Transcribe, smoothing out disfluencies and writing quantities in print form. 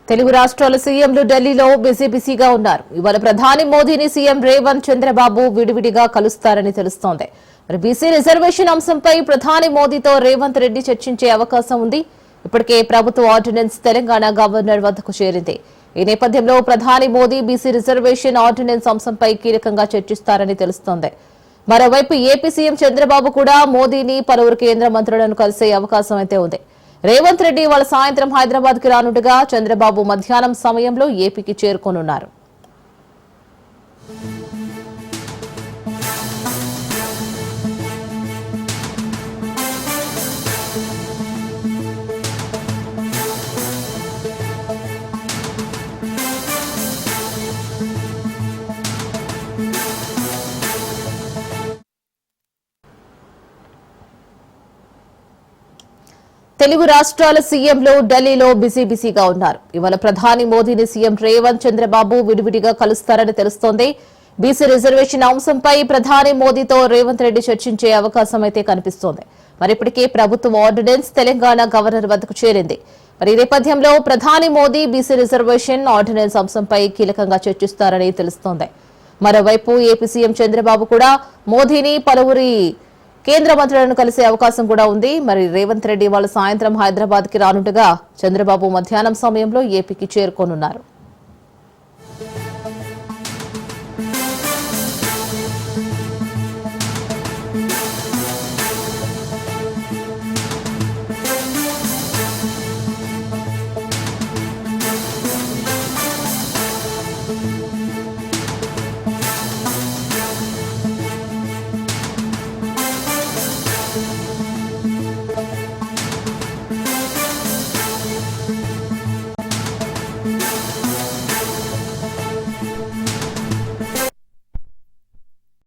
తెలుగు రాష్ట్రాల సీఎంలు ఢిల్లీలో బిజీగా ఉన్నారు. ఇవాళ ప్రధాని మోదీని సీఎం రేవంత్ చంద్రబాబు విడివిడిగా కలుస్తారని తెలుస్తోంది. మరి బీసీ రిజర్వేషన్ అంశంపై ప్రధాని మోదీతో రేవంత్ రెడ్డి చర్చించే అవకాశం ఉంది. ఇప్పటికే ప్రభుత్వ ఆర్డినెన్స్ తెలంగాణ గవర్నర్ వద్దకు చేరింది. ఈ నేపథ్యంలో ప్రధాని మోదీ బీసీ రిజర్వేషన్ ఆర్డినెన్స్ అంశంపై కీలకంగా చర్చిస్తారని తెలుస్తోంది. మరోవైపు ఏపీ సీఎం చంద్రబాబు కూడా మోదీని పలువురు కేంద్ర మంత్రులను కలిసే అవకాశం అయితే ఉంది. రేవంత్ రెడ్డి వాళ్ళ సాయంత్రం హైదరాబాద్ కి రానుండగా చంద్రబాబు మధ్యాహ్నం సమయంలో ఏపీకి చేరుకోనున్నారు. తెలుగు రాష్ట్రాల సీఎంలు ఢిల్లీలో బిజీగా ఉన్నారు. ఇవాళ ప్రధాని మోదీని సీఎం రేవంత్ చంద్రబాబు విడివిడిగా కలుస్తారని తెలుస్తోంది. బీసీ రిజర్వేషన్ అంశంపై ప్రధాని మోదీతో రేవంత్ రెడ్డి చర్చించే అవకాశం అయితే కనిపిస్తోంది. మరి ఇప్పటికే ప్రభుత్వ ఆర్డినెన్స్ తెలంగాణ గవర్నర్ వద్దకు చేరింది. మరి ఈ నేపథ్యంలో ప్రధాని మోదీ బీసీ రిజర్వేషన్ ఆర్డినెన్స్ అంశంపై కీలకంగా చర్చిస్తారని తెలుస్తోంది. మరోవైపు ఏపీ సీఎం చంద్రబాబు కూడా మోదీని పలువురి కేంద్ర మంత్రులను కలిసే అవకాశం కూడా ఉంది. మరి రేవంత్ రెడ్డి వాళ్ళు సాయంత్రం హైదరాబాద్ కి రానుండగా చంద్రబాబు మధ్యాహ్నం సమయంలో ఏపీకి చేరుకోనున్నారు.